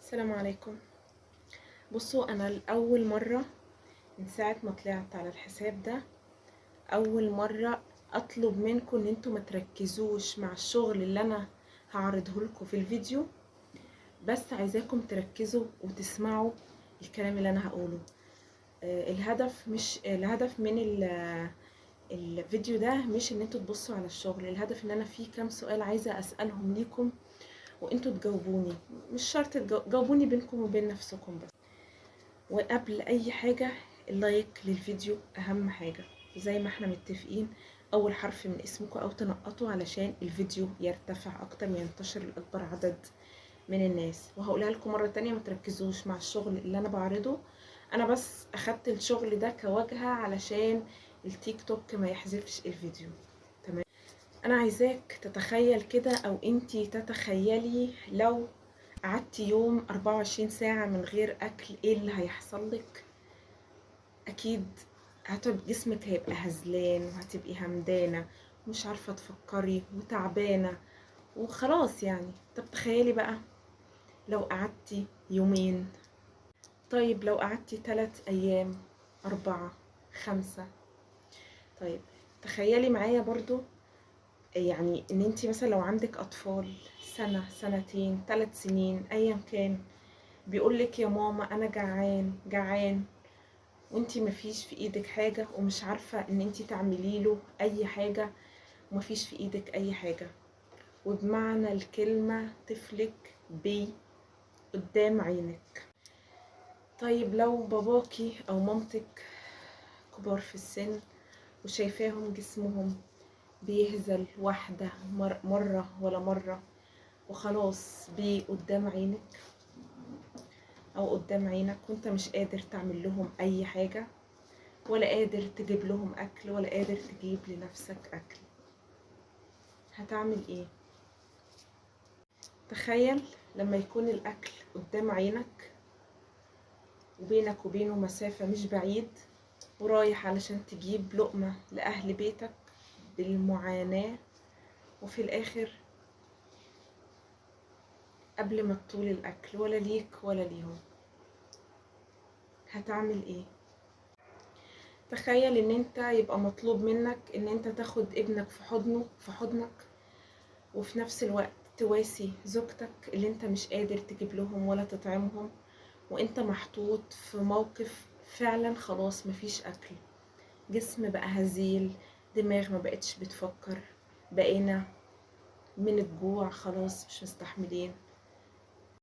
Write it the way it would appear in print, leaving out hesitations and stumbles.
السلام عليكم. بصوا، انا لاول مره من ساعه ما طلعت على الحساب ده اول مره اطلب منكم ان انتوا ما تركزوش مع الشغل اللي انا هعرضه لكم في الفيديو، بس عايزاكم تركزوا وتسمعوا الكلام اللي انا هقوله. الهدف من الفيديو ده مش ان انتوا تبصوا على الشغل. الهدف ان انا في كام سؤال عايزه اسالهم ليكم وانتوا تجاوبوني. مش شرط تجاوبوني بينكم وبين نفسكم بس. وقبل اي حاجة، اللايك للفيديو اهم حاجة. زي ما احنا متفقين، اول حرف من اسمكم او تنقطوا علشان الفيديو يرتفع اكتر وينتشر لاكبر عدد من الناس. وهقولها لكم مرة تانية، ما تركزوش مع الشغل اللي انا بعرضه. انا بس اخدت الشغل ده كواجهة علشان التيك توك ما يحذفش الفيديو. تمام. انا عايزاك تتخيل كده، او انتي تتخيلي لو قعدتي يوم 24 ساعة من غير اكل، ايه اللي هيحصل لك؟ اكيد جسمك هيبقى هزلان وهتبقي همدانة ومش عارفة تفكري وتعبانة وخلاص يعني. طب تخيلي بقى لو قعدتي يومين. طيب لو قعدتي 3 ايام، 4، 5. طيب تخيلي معايا برضو، يعني ان انتي مثلا لو عندك اطفال سنة، سنتين، 3 سنين، ايا كان، بيقولك يا ماما انا جعان جعان، وانتي مفيش في ايدك حاجة ومش عارفة ان انتي تعملي له اي حاجة، ومفيش في ايدك اي حاجة، وبمعنى الكلمة طفلك بي قدام عينك. طيب لو باباكي او مامتك كبار في السن وشايفاهم جسمهم بيهزل واحدة مرة ولا مرة، وخلاص بي قدام عينك او قدام عينك، وانت مش قادر تعمل لهم اي حاجة، ولا قادر تجيب لهم اكل، ولا قادر تجيب لنفسك اكل، هتعمل ايه؟ تخيل لما يكون الاكل قدام عينك وبينك وبينه مسافة مش بعيد، ورايح علشان تجيب لقمة لأهل بيتك بالمعاناة، وفي الآخر قبل ما تطول الأكل ولا ليك ولا ليهم، هتعمل ايه؟ تخيل ان انت يبقى مطلوب منك ان انت تاخد ابنك في حضنك، وفي نفس الوقت تواسي زوجتك اللي انت مش قادر تجيب لهم ولا تطعمهم، وانت محطوط في موقف فعلا خلاص مفيش اكل، جسم بقى هزيل، دماغ ما بقتش بتفكر، بقينا من الجوع خلاص مش مستحملين،